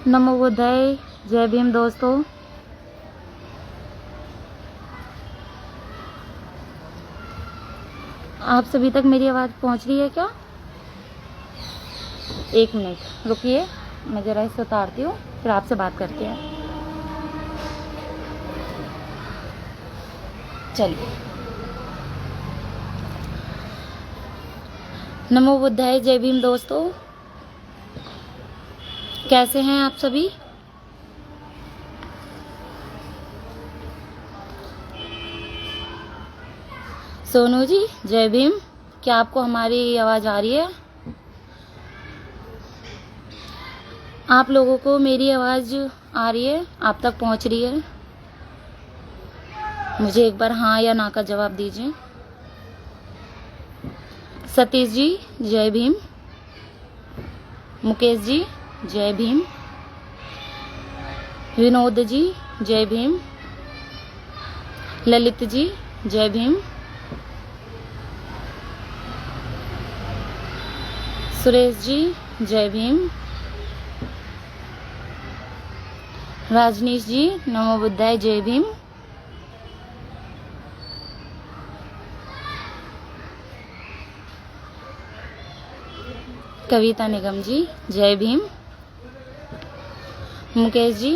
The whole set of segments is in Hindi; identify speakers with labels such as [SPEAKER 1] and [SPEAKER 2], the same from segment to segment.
[SPEAKER 1] नमो बुद्धाय। जय भीम दोस्तों। आप सभी तक मेरी आवाज़ पहुंच रही है क्या? एक मिनट रुकिए, मैं ज़रा इसे उतारती हूँ, फिर आपसे बात करते हैं। चलिए। नमो बुद्धाय। जय भीम दोस्तों। कैसे हैं आप सभी? सोनू जी जय भीम। क्या आपको हमारी आवाज़ आ रही है? आप लोगों को मेरी आवाज़ आ रही है, आप तक पहुंच रही है? मुझे एक बार हाँ या ना का जवाब दीजिए। सतीश जी जय भीम। मुकेश जी जय भीम। विनोद जी जय भीम। ललित जी जय भीम। सुरेश जी जय भीम। राजनीश जी नमो बुद्धाय। जय भीम। कविता निगम जी जय भीम। मुकेश जी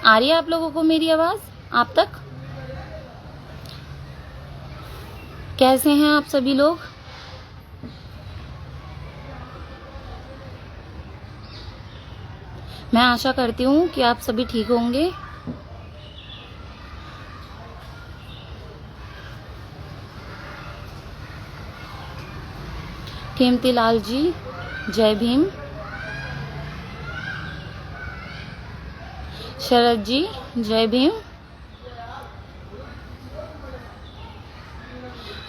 [SPEAKER 1] आ रही है आप लोगों को मेरी आवाज़ आप तक? कैसे हैं आप सभी लोग? मैं आशा करती हूँ कि आप सभी ठीक होंगे। कीमती लाल जी जय भीम। शरद जी जय भीम।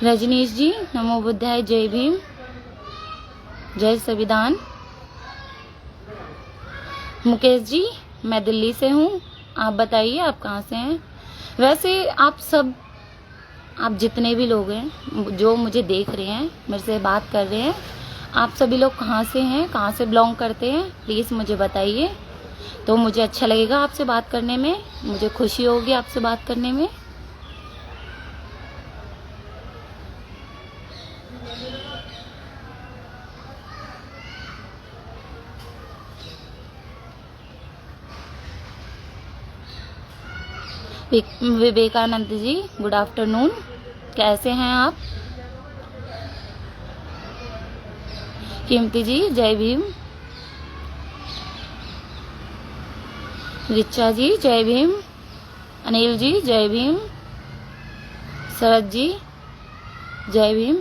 [SPEAKER 1] रजनीश जी नमो बुद्धाय। जय भीम। जय संविधान। मुकेश जी मैं दिल्ली से हूँ, आप बताइए आप कहाँ से हैं? वैसे आप जितने भी लोग हैं जो मुझे देख रहे हैं, मेरे से बात कर रहे हैं, आप सभी लोग कहाँ से हैं, कहाँ से बिलोंग करते हैं, प्लीज़ मुझे बताइए। तो मुझे अच्छा लगेगा आपसे बात करने में, मुझे खुशी होगी आपसे बात करने में। विवेकानंद जी गुड आफ्टरनून, कैसे हैं आप? कीमती जी जय भीम। रिचा जी जय भीम। अनिल जी जय भीम। शरद जी जय भीम।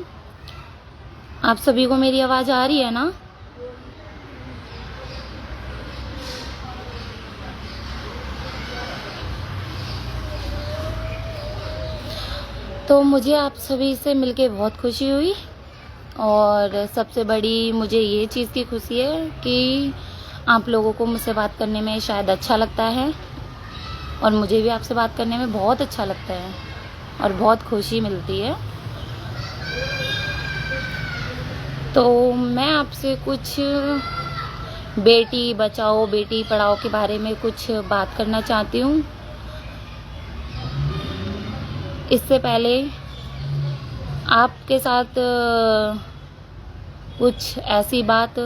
[SPEAKER 1] आप सभी को मेरी आवाज़ आ रही है ना? तो मुझे आप सभी से मिलके बहुत खुशी हुई, और सबसे बड़ी मुझे ये चीज़ की खुशी है कि आप लोगों को मुझसे बात करने में शायद अच्छा लगता है, और मुझे भी आपसे बात करने में बहुत अच्छा लगता है और बहुत खुशी मिलती है। तो मैं आपसे कुछ बेटी बचाओ बेटी पढ़ाओ के बारे में कुछ बात करना चाहती हूँ। इससे पहले आपके साथ कुछ ऐसी बात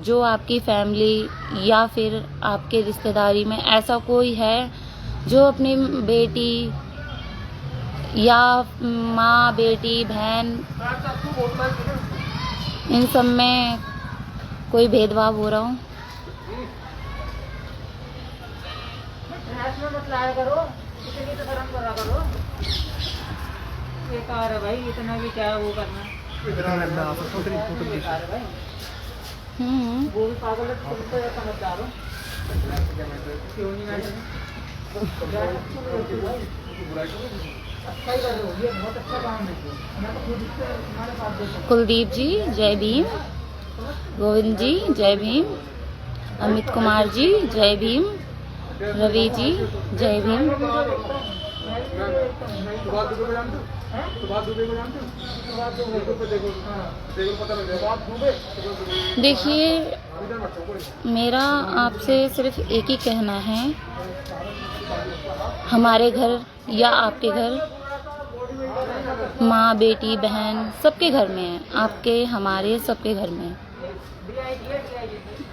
[SPEAKER 1] जो आपकी फैमिली या फिर आपके रिश्तेदारी में ऐसा कोई है जो अपनी बेटी या माँ बेटी बहन इन सब में कोई भेदभाव हो रहा हो। मत लाया करो, इतनी तो शर्म करा करो। बेकार है भाई, इतना भी क्या वो करना। वो भी पागल है, तुम तो समझदार हो। क्यों नहीं मैडम? अच्छा ही कर रहे हो, ये बहुत अच्छा काम है। कुलदीप जी जय भीम। गोविंद जी जय भीम। अमित कुमार जी जय भीम। रवि जी जय भीम। देखिए, मेरा आपसे सिर्फ एक ही कहना है, हमारे घर या आपके घर, माँ बेटी बहन सबके घर में है, आपके हमारे सबके घर में है।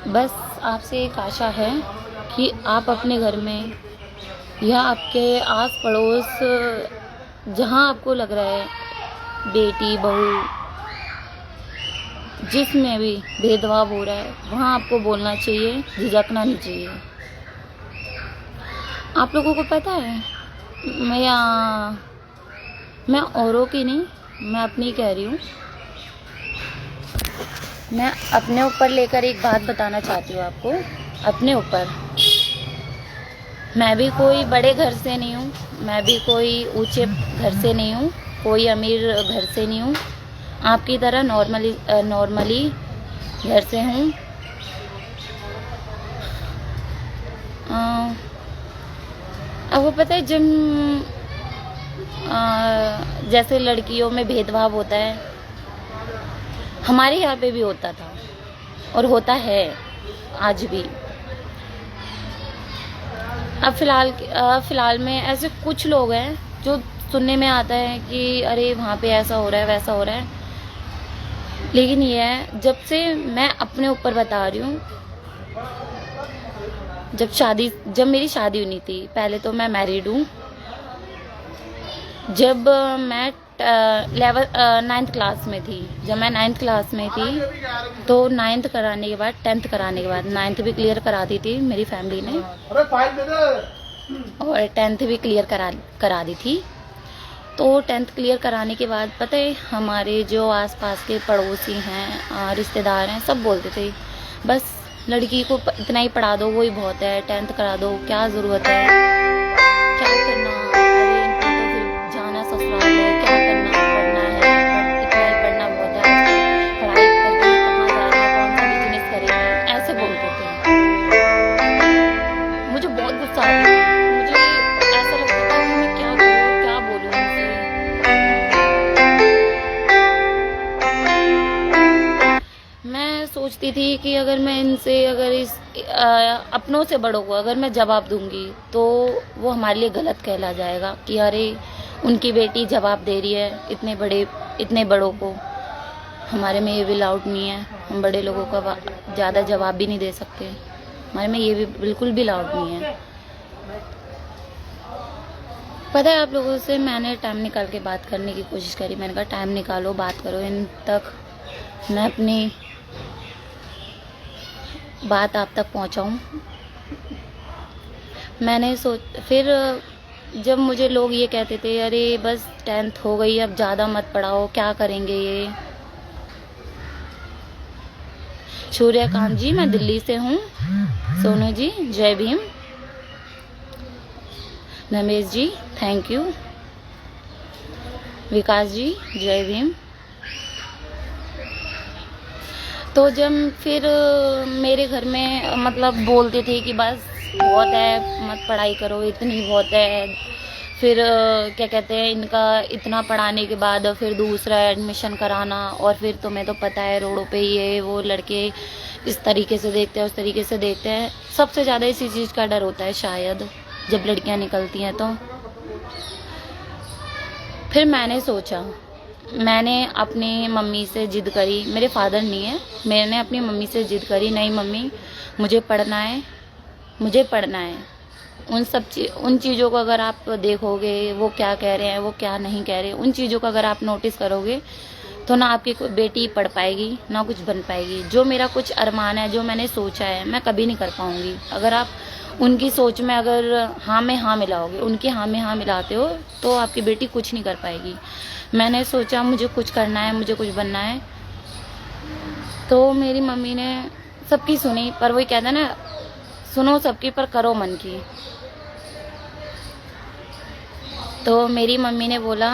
[SPEAKER 1] बस आपसे एक आशा है कि आप अपने घर में या आपके आस पड़ोस जहाँ आपको लग रहा है बेटी बहू जिसमें भी भेदभाव हो रहा है वहाँ आपको बोलना चाहिए, झिझकना नहीं चाहिए। आप लोगों को पता है, मैं औरों की नहीं, मैं अपनी कह रही हूँ। मैं अपने ऊपर लेकर एक बात बताना चाहती हूँ आपको। अपने ऊपर, मैं भी कोई बड़े घर से नहीं हूँ, मैं भी कोई ऊंचे घर से नहीं हूँ, कोई अमीर घर से नहीं हूँ, आपकी तरह नॉर्मली घर से हूँ। अब वो पता है, जब जैसे लड़कियों में भेदभाव होता है, हमारे यहाँ पे भी होता था और होता है आज भी। अब फिलहाल में ऐसे कुछ लोग हैं जो सुनने में आता है कि अरे वहाँ पे ऐसा हो रहा है वैसा हो रहा है, लेकिन ये है, जब से मैं अपने ऊपर बता रही हूँ, जब मेरी शादी हुई थी, पहले तो मैं मैरिड हूँ। जब मैं 9th क्लास में थी, जब मैं 9th क्लास में थी तो 9th कराने के बाद 10th कराने के बाद 9th भी क्लियर करा दी थी मेरी फैमिली ने, और 10th भी क्लियर करा दी थी। तो 10th क्लियर कराने के बाद पता है, हमारे जो आसपास के पड़ोसी हैं, रिश्तेदार हैं, सब बोलते थे बस लड़की को इतना ही पढ़ा दो, वही बहुत है, 10th करा दो, क्या ज़रूरत है, क्या करना, अरे इनको तो फिर जाना ससुराल है, क्या करना, पढ़ना है, इतना ही पढ़ना बहुत है, पढ़ाई करके कहाँ जा रही है, कौन सा बिजनेस करेगी, ऐसे बोलते थे। मुझे बहुत गुस्सा आता था, मुझे ऐसा लगता था कि मैं क्या करूँ, क्या बोलूँ उनसे। मैं सोचती थी कि अगर मैं इनसे, अगर इस अपनों से बड़ों को अगर मैं जवाब दूंगी तो वो हमारे लिए गलत कहला जाएगा कि अरे उनकी बेटी जवाब दे रही है इतने बड़ों को। हमारे में ये भी अलाउड नहीं है, हम बड़े लोगों का ज़्यादा जवाब भी नहीं दे सकते, हमारे में ये भी बिल्कुल भी अलाउड नहीं है। पता है, आप लोगों से मैंने टाइम निकाल के बात करने की कोशिश करी, मैंने कहा टाइम निकालो, बात करो, इन तक मैं अपनी बात आप तक पहुंचाऊं। फिर जब मुझे लोग ये कहते थे अरे बस 10th हो गई, अब ज़्यादा मत पढ़ाओ, क्या करेंगे ये। सूर्यकांत जी, मैं दिल्ली से हूँ। सोनू जी, जय भीम। Ramesh ji, thank you. विकास जी, जय भीम। तो जब फिर मेरे घर में मतलब बोलते थे कि बस बहुत है, मत पढ़ाई करो, इतनी बहुत है। फिर क्या कहते हैं, इनका इतना पढ़ाने के बाद फिर दूसरा एडमिशन कराना, और फिर तुम्हें तो पता है रोडों पे ये वो लड़के इस तरीके से देखते हैं, उस तरीके से देखते हैं। सबसे ज़्यादा इसी चीज़ का डर होता है शायद जब लड़कियां निकलती हैं। तो फिर मैंने सोचा, मैंने अपनी मम्मी से जिद करी, मेरे फादर नहीं है, मैंने अपनी मम्मी से जिद करी, नहीं मम्मी मुझे पढ़ना है, मुझे पढ़ना है। उन चीज़ों को अगर आप देखोगे, वो क्या कह रहे हैं, वो क्या नहीं कह रहे, उन चीज़ों को अगर आप नोटिस करोगे तो ना आपकी कोई बेटी पढ़ पाएगी, ना कुछ बन पाएगी। जो मेरा कुछ अरमान है, जो मैंने सोचा है, मैं कभी नहीं कर पाऊँगी। अगर आप उनकी सोच में अगर हाँ में हाँ मिलाओगे, उनकी हाँ में हाँ मिलाते हो, तो आपकी बेटी कुछ नहीं कर पाएगी। मैंने सोचा मुझे कुछ करना है, मुझे कुछ बनना है। तो मेरी मम्मी ने सबकी सुनी, पर वही कहता है ना, सुनो सबकी पर करो मन की। तो मेरी मम्मी ने बोला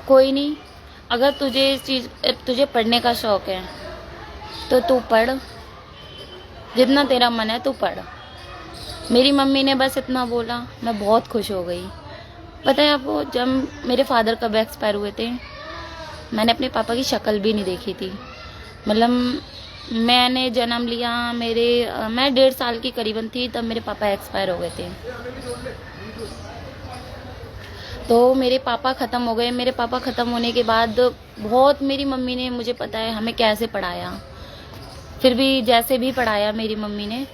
[SPEAKER 1] कोई नहीं, अगर तुझे पढ़ने का शौक है तो तू पढ़, जितना तेरा मन है तू पढ़। मेरी मम्मी ने बस इतना बोला, मैं बहुत खुश हो गई। पता है आपको, जब मेरे फादर कब एक्सपायर हुए थे, मैंने अपने पापा की शक्ल भी नहीं देखी थी। मतलब मैंने जन्म लिया, मैं 1.5 साल की करीबन थी, तब मेरे पापा एक्सपायर हो गए थे। तो मेरे पापा ख़त्म हो गए। मेरे पापा ख़त्म होने के बाद बहुत मेरी मम्मी ने, मुझे पता है हमें कैसे पढ़ाया, फिर भी जैसे भी पढ़ाया मेरी मम्मी ने।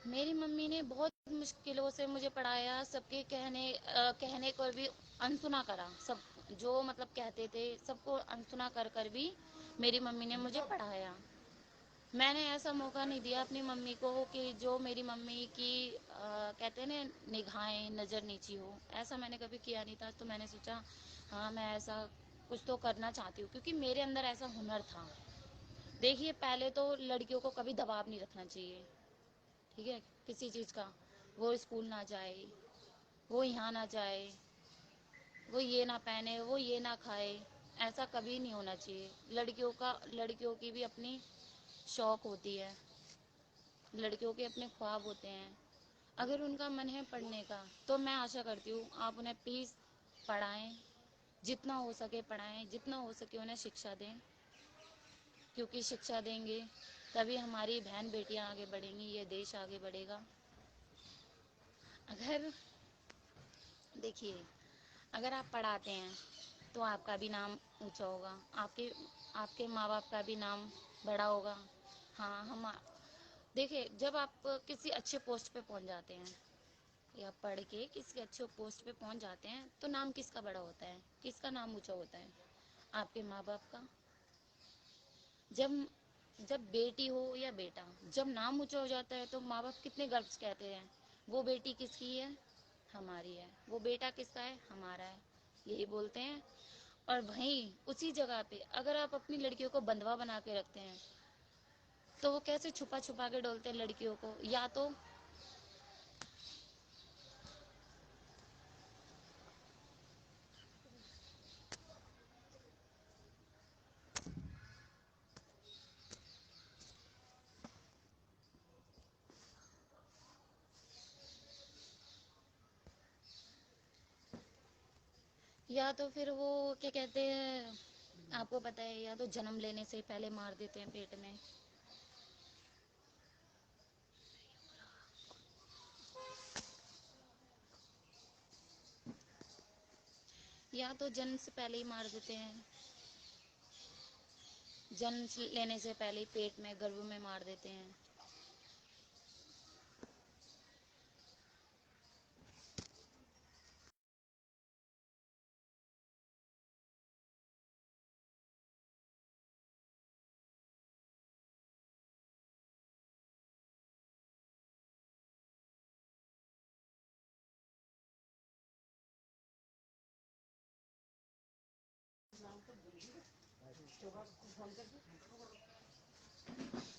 [SPEAKER 1] मेरी मम्मी ने बहुत मुश्किलों से मुझे पढ़ाया, सबके कहने पर भी अनसुना करा। सब जो मतलब कहते थे सबको अनसुना कर कर भी मेरी मम्मी ने मुझे पढ़ाया। मैंने ऐसा मौका नहीं दिया अपनी मम्मी को कि जो मेरी मम्मी की कहते हैं ना, निगाहें नज़र नीची हो। ऐसा मैंने कभी किया नहीं था। तो मैंने सोचा हाँ, मैं ऐसा कुछ तो करना चाहती हूँ, क्योंकि मेरे अंदर ऐसा हुनर था। देखिए, पहले तो लड़कियों को कभी दबाव नहीं रखना चाहिए, ठीक है, किसी चीज़ का। वो स्कूल ना जाए, वो यहाँ ना जाए, वो ये ना पहने, वो ये ना खाए, ऐसा कभी नहीं होना चाहिए। लड़कियों की भी अपनी शौक होती है, लड़कियों के अपने ख्वाब होते हैं। अगर उनका मन है पढ़ने का, तो मैं आशा करती हूँ आप उन्हें प्लीज़ पढ़ाएं, जितना हो सके पढ़ाएं, जितना हो सके उन्हें शिक्षा दें, क्योंकि शिक्षा देंगे तभी हमारी बहन बेटियां आगे बढ़ेंगी, ये देश आगे बढ़ेगा। अगर देखिए, अगर आप पढ़ाते हैं तो आपका भी नाम ऊंचा होगा, आपके आपके माँ बाप का भी नाम बड़ा होगा। हाँ, हम देखिए, जब आप किसी अच्छे पोस्ट पे पहुंच जाते हैं या पढ़ के किसी अच्छे पोस्ट पे पहुंच जाते हैं, तो नाम किसका बड़ा होता है, किसका नाम ऊंचा होता है? आपके माँ बाप का। जब जब बेटी हो या बेटा, जब नाम ऊंचा हो जाता है तो माँ बाप कितने गर्व से कहते हैं, वो बेटी किसकी है? हमारी है। वो बेटा किसका है? हमारा है, यही बोलते हैं। और वहीं उसी जगह पे अगर आप अपनी लड़कियों को बंधवा बना के रखते हैं, तो वो कैसे छुपा छुपा के डोलते हैं लड़कियों को। या तो फिर वो क्या कहते हैं, आपको पता है, या तो जन्म लेने से पहले मार देते हैं पेट में। या तो जन्म से पहले ही मार देते हैं, जन्म लेने से पहले ही पेट में, गर्भ में मार देते हैं।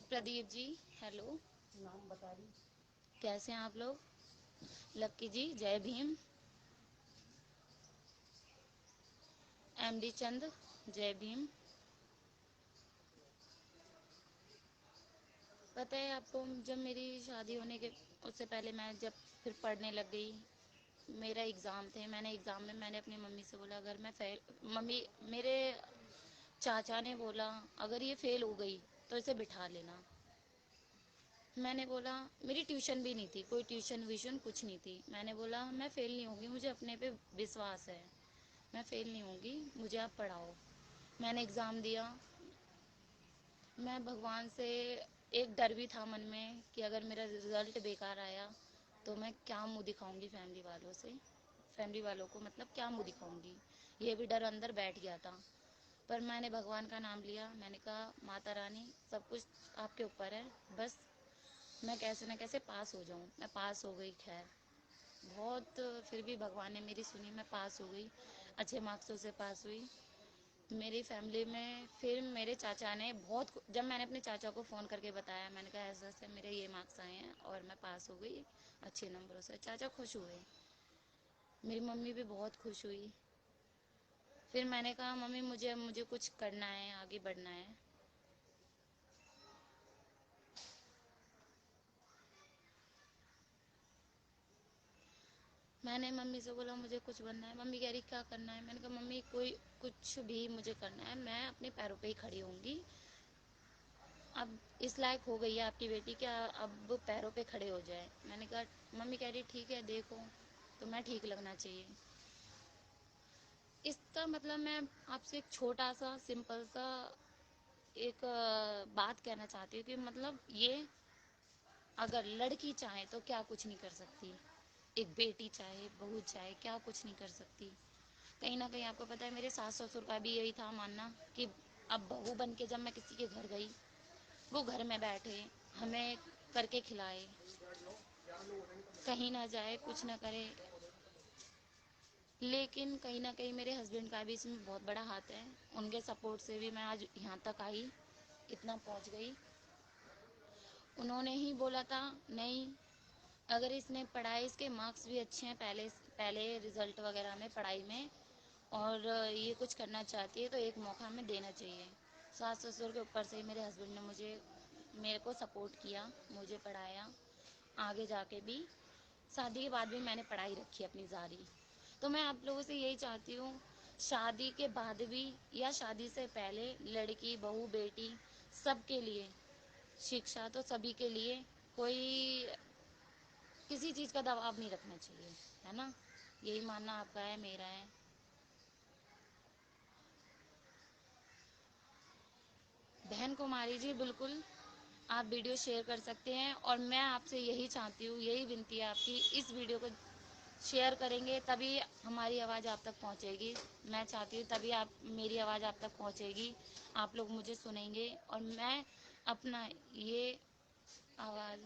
[SPEAKER 1] प्रदीप जी, हेलो। कैसे हैं आप लोग? लक्की जी, जय भीम। एमडी चंद, जय भीम। पता है आपको, जब मेरी शादी होने के उससे पहले मैं जब फिर पढ़ने लग गई, मेरा एग्ज़ाम थे, मैंने अपनी मम्मी से बोला, अगर मैं फेल, मम्मी, मेरे चाचा ने बोला अगर ये फेल हो गई तो इसे बिठा लेना। मैंने बोला, मेरी ट्यूशन भी नहीं थी, कोई ट्यूशन व्यूशन कुछ नहीं थी। मैंने बोला मैं फेल नहीं होंगी, मुझे अपने पे विश्वास है, मैं फेल नहीं होंगी, मुझे आप पढ़ाओ। मैंने एग्ज़ाम दिया। मैं भगवान से, एक डर भी था मन में कि अगर मेरा रिज़ल्ट बेकार आया तो मैं क्या मुंह दिखाऊंगी फैमिली वालों से, फैमिली वालों को, मतलब क्या मुंह दिखाऊंगी, ये भी डर अंदर बैठ गया था। पर मैंने भगवान का नाम लिया, मैंने कहा माता रानी सब कुछ आपके ऊपर है, बस मैं कैसे न कैसे पास हो जाऊं। मैं पास हो गई, खैर बहुत, फिर भी भगवान ने मेरी सुनी, मैं पास हो गई, अच्छे मार्क्सों से पास हुई। मेरी फैमिली में फिर मेरे चाचा ने जब मैंने अपने चाचा को फ़ोन करके बताया, मैंने कहा ऐसा ऐसा मेरे ये मार्क्स आए हैं और मैं पास हो गई अच्छे नंबरों से, चाचा खुश हुए, मेरी मम्मी भी बहुत खुश हुई। फिर मैंने कहा मम्मी, मुझे मुझे कुछ करना है, आगे बढ़ना है। मैंने मम्मी से बोला मुझे कुछ बनना है। मम्मी कह रही क्या करना है। मैंने कहा मम्मी कोई कुछ भी मुझे करना है, मैं अपने पैरों पे ही खड़ी होंगी। अब इस लायक हो गई है आपकी बेटी, क्या अब पैरों पे खड़े हो जाए। मैंने कहा, मम्मी कह रही ठीक है देखो, तो मैं ठीक लगना चाहिए। इसका मतलब मैं आपसे एक छोटा सा सिंपल सा एक बात कहना चाहती हूँ कि मतलब ये अगर लड़की चाहे तो क्या कुछ नहीं कर सकती, एक बेटी चाहे बहू चाहे क्या कुछ नहीं कर सकती। कहीं ना कहीं आपको पता है मेरे सास ससुर का भी यही था मानना कि अब बहू बन के जब मैं किसी के घर गई, वो घर में बैठे हमें करके खिलाए, कहीं ना जाए कुछ ना करे। लेकिन कहीं ना कहीं मेरे हस्बैंड का भी इसमें बहुत बड़ा हाथ है। उनके सपोर्ट से भी मैं आज यहाँ तक आई, इतना पहुँच गई। उन्होंने ही बोला था नहीं, अगर इसने पढ़ाई, इसके मार्क्स भी अच्छे हैं पहले पहले रिजल्ट वगैरह में पढ़ाई में, और ये कुछ करना चाहती है तो एक मौका हमें देना चाहिए। सास ससुर के ऊपर से ही मेरे हस्बैंड ने मेरे को सपोर्ट किया, मुझे पढ़ाया। आगे जाके भी शादी के बाद भी मैंने पढ़ाई रखी अपनी जारी। तो मैं आप लोगों से यही चाहती हूँ, शादी के बाद भी या शादी से पहले लड़की बहू बेटी सबके लिए शिक्षा तो सभी के लिए, कोई किसी चीज़ का दबाव नहीं रखना चाहिए, है ना। यही मानना आपका है, मेरा है। बहन कुमारी जी बिल्कुल आप वीडियो शेयर कर सकते हैं, और मैं आपसे यही चाहती हूँ, यही विनती है आपकी, इस वीडियो को शेयर करेंगे तभी हमारी आवाज़ आप तक पहुँचेगी। मैं चाहती हूँ तभी आप मेरी आवाज़ आप तक पहुँचेगी, आप लोग मुझे सुनेंगे, और मैं अपना ये आवाज़,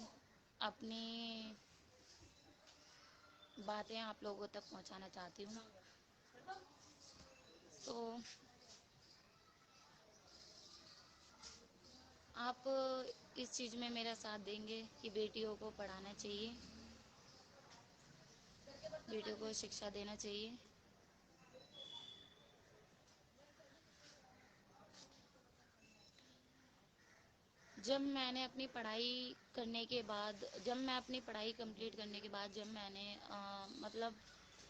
[SPEAKER 1] अपनी बातें आप लोगों तक पहुँचाना चाहती हूँ। तो आप इस चीज़ में मेरा साथ देंगे कि बेटियों को पढ़ाना चाहिए, बेटियों को शिक्षा देना चाहिए। जब मैंने अपनी पढ़ाई करने के बाद, जब मैं अपनी पढ़ाई कंप्लीट करने के बाद, जब मैंने मतलब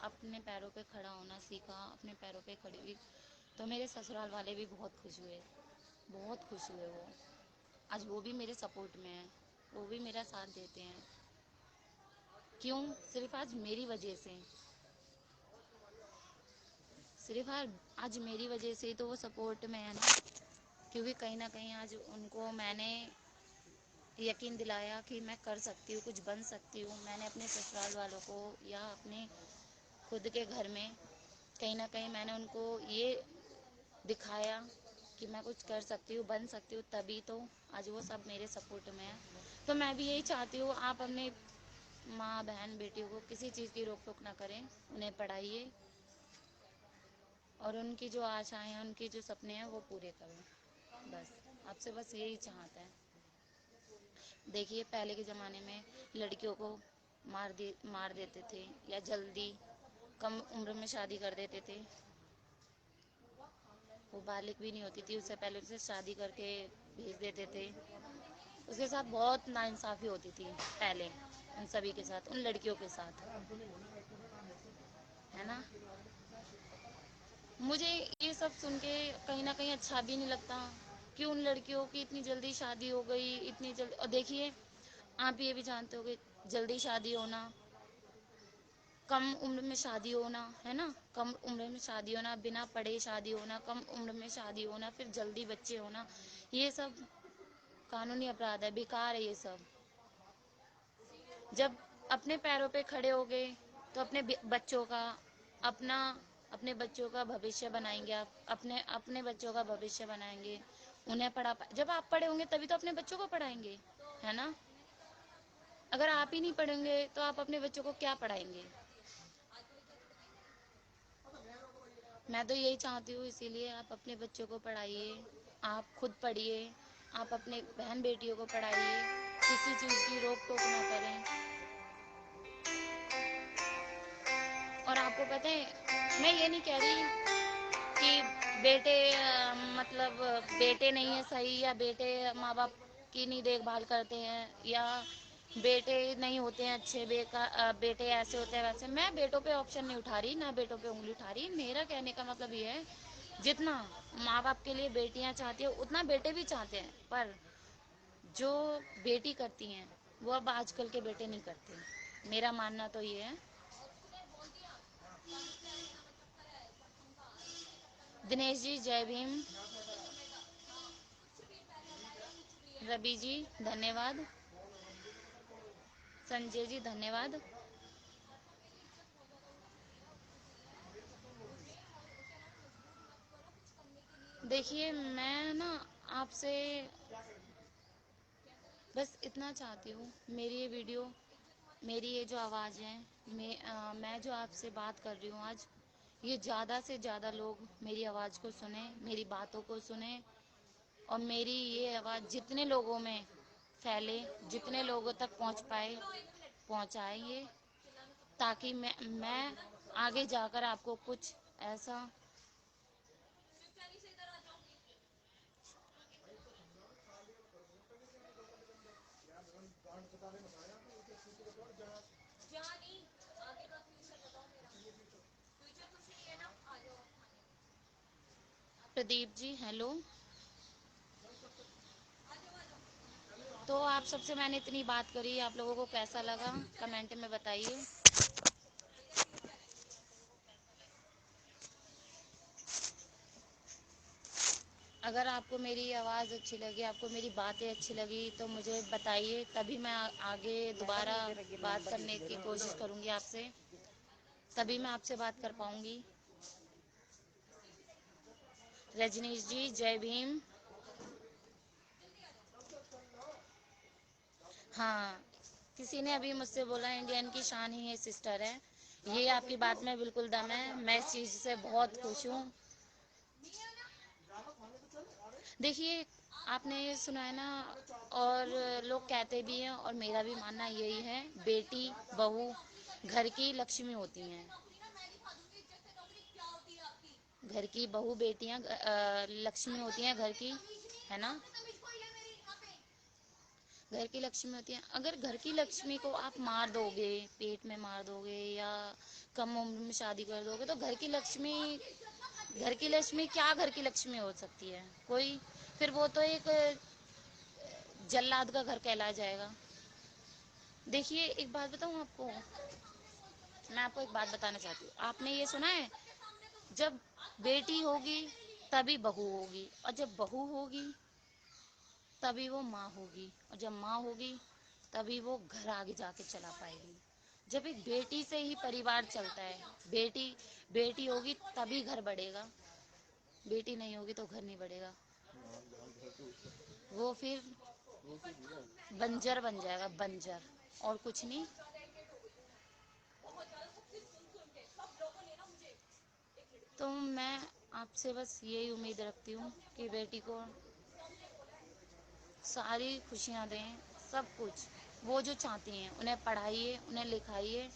[SPEAKER 1] अपने पैरों पे खड़ा होना सीखा, अपने पैरों पे खड़ी हुई, तो मेरे ससुराल वाले भी बहुत खुश हुए, बहुत खुश हुए। वो आज वो भी मेरे सपोर्ट में है, वो भी मेरा साथ देते हैं। क्यों? सिर्फ आज मेरी वजह से, सिर्फ आज मेरी वजह से ही तो वो सपोर्ट में है ना। क्योंकि कहीं ना कहीं आज उनको मैंने यकीन दिलाया कि मैं कर सकती हूँ, कुछ बन सकती हूँ। मैंने अपने ससुराल वालों को या अपने खुद के घर में कहीं ना कहीं मैंने उनको ये दिखाया कि मैं कुछ कर सकती हूँ, बन सकती हूँ, तभी तो आज वो सब मेरे सपोर्ट में है। तो मैं भी यही चाहती हूँ, आप अपने माँ बहन बेटियों को किसी चीज़ की रोक टोक ना करें, उन्हें पढ़ाइए, और उनकी जो आशाएं हैं, उनके जो सपने हैं वो पूरे करो। बस आपसे बस यही चाहता है। देखिए पहले के ज़माने में लड़कियों को मार देते थे, या जल्दी कम उम्र में शादी कर देते थे। वो बालिग भी नहीं होती थी, उससे पहले उनसे शादी करके भेज देते थे। उसके साथ बहुत नाइंसाफ़ी होती थी पहले, उन सभी के साथ, उन लड़कियों के साथ, है ना। मुझे ये सब सुन के कहीं ना कहीं अच्छा भी नहीं लगता कि उन लड़कियों की इतनी जल्दी शादी हो गई, इतनी जल्दी। और देखिए आप ये भी जानते हो कि जल्दी शादी होना, कम उम्र में शादी होना, है ना, कम उम्र में शादी होना, बिना पढ़े शादी होना, कम उम्र में शादी होना, फिर जल्दी बच्चे होना, ये सब कानूनी अपराध है, बेकार है ये सब। जब अपने पैरों पे खड़े हो गए तो अपने बच्चों का, अपना अपने बच्चों का भविष्य बनाएंगे। आप अपने अपने बच्चों का भविष्य बनाएंगे, उन्हें जब आप पढ़े होंगे तभी तो अपने बच्चों को पढ़ाएंगे, है ना। अगर आप ही नहीं पढ़ेंगे तो आप अपने बच्चों को क्या पढ़ाएंगे। मैं तो यही चाहती हूँ, इसीलिए आप अपने बच्चों को पढ़ाइए, आप खुद पढ़िए, आप अपने बहन बेटियों को पढ़ाइए, किसी चीज़ की रोक टोक ना करें। और आपको पता है, मैं ये नहीं कह रही कि बेटे मतलब बेटे नहीं है सही, या बेटे माँ बाप की नहीं देखभाल करते हैं, या बेटे नहीं होते हैं अच्छे, बेटे ऐसे होते हैं वैसे। मैं बेटों पे ऑप्शन नहीं उठा रही, ना बेटों पे उंगली उठा रही। मेरा कहने का मतलब ये है, जितना माँ बाप के लिए बेटियां चाहती है उतना बेटे भी चाहते हैं, पर जो बेटी करती हैं वो अब आजकल के बेटे नहीं करते। मेरा मानना तो ये है। दिनेश जी जय भीम। रवि जी धन्यवाद। संजय जी धन्यवाद। देखिए मैं ना आपसे बस इतना चाहती हूँ, मेरी ये वीडियो, मेरी ये जो आवाज़ है, मैं जो आपसे बात कर रही हूँ आज, ये ज़्यादा से ज़्यादा लोग मेरी आवाज़ को सुने, मेरी बातों को सुने, और मेरी ये आवाज़ जितने लोगों में फैले, जितने लोगों तक पहुँच पाए पहुँचाएंगे, ताकि मैं आगे जाकर आपको कुछ ऐसा। प्रदीप जी हेलो। तो आप सबसे मैंने इतनी बात करी, आप लोगों को कैसा लगा कमेंट में बताइए। अगर आपको मेरी आवाज़ अच्छी लगी, आपको मेरी बातें अच्छी लगी तो मुझे बताइए, तभी मैं आगे दोबारा बात करने की कोशिश करूँगी आपसे, तभी मैं आपसे बात कर पाऊँगी। रजनीश जी जय भीम। हाँ, किसी ने अभी मुझसे बोला इंडियन की शान ही ये सिस्टर है। ये आपकी बात में बिल्कुल दम है, मैं इस चीज़ से बहुत खुश हूँ। देखिए आपने ये सुना है ना, और लोग कहते भी हैं, और मेरा भी मानना यही है, बेटी बहू घर की लक्ष्मी होती हैं। घर की बहू बेटियां लक्ष्मी होती हैं घर की, है ना। घर की लक्ष्मी होती है। अगर घर की लक्ष्मी को आप मार दोगे, पेट में मार दोगे, या कम उम्र में शादी कर दोगे, तो घर की लक्ष्मी क्या घर की लक्ष्मी हो सकती है कोई। फिर वो तो एक जल्लाद का घर कहला जाएगा। देखिए एक बात बताऊं आपको, मैं आपको एक बात बताना चाहती हूँ। आपने ये सुना है, जब बेटी होगी तभी बहू होगी, और जब बहू होगी तभी वो माँ होगी, और जब माँ होगी तभी वो घर आगे जाके चला पाएगी। जब एक बेटी से ही परिवार चलता है। बेटी बेटी होगी तभी घर बढ़ेगा, बेटी नहीं होगी तो घर नहीं बढ़ेगा। वो फिर बंजर बन जाएगा, बंजर, और कुछ नहीं। तो मैं आपसे बस यही उम्मीद रखती हूँ कि बेटी को सारी खुशियाँ दें, सब कुछ वो जो चाहती हैं, उन्हें पढ़ाइए, उन्हें लिखाइए,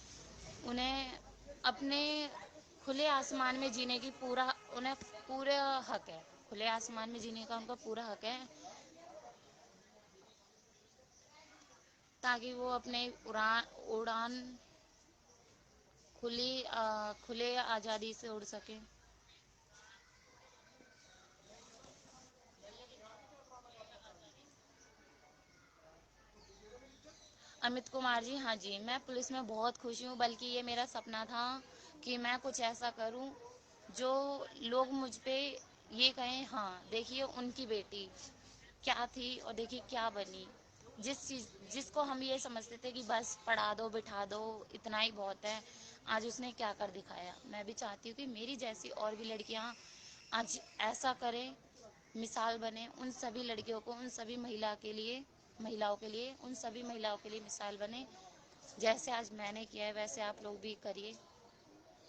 [SPEAKER 1] उन्हें अपने खुले आसमान में जीने की उन्हें पूरा हक है। खुले आसमान में जीने का उनका पूरा हक है, ताकि वो अपने उड़ान खुले आज़ादी से उड़ सके। अमित कुमार जी हाँ जी, मैं पुलिस में बहुत खुश हूँ, बल्कि ये मेरा सपना था कि मैं कुछ ऐसा करूँ जो लोग मुझ पे ये कहें, हाँ देखिए उनकी बेटी क्या थी और देखिए क्या बनी। जिसको हम ये समझते थे कि बस पढ़ा दो बिठा दो इतना ही बहुत है, आज उसने क्या कर दिखाया। मैं भी चाहती हूँ कि मेरी जैसी और भी लड़कियाँ आज ऐसा करें, मिसाल बने उन सभी लड़कियों को, उन सभी महिलाओं के लिए, उन सभी महिलाओं के लिए मिसाल बने। जैसे आज मैंने किया है वैसे आप लोग भी करिए,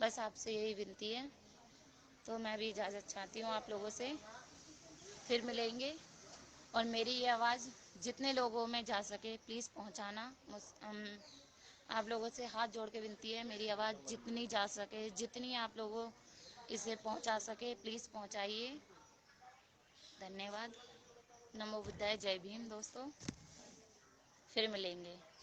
[SPEAKER 1] बस आपसे यही विनती है। तो मैं भी इजाज़त चाहती हूँ आप लोगों से, फिर मिलेंगे। और मेरी ये आवाज़ जितने लोगों में जा सके प्लीज़ पहुँचाना। आप लोगों से हाथ जोड़ के विनती है, मेरी आवाज़ जितनी जा सके, जितनी आप लोगों इसे पहुँचा सके प्लीज़ पहुँचाइए। धन्यवाद। नमो बुद्धाय, जय भीम दोस्तों, फिर मिलेंगे।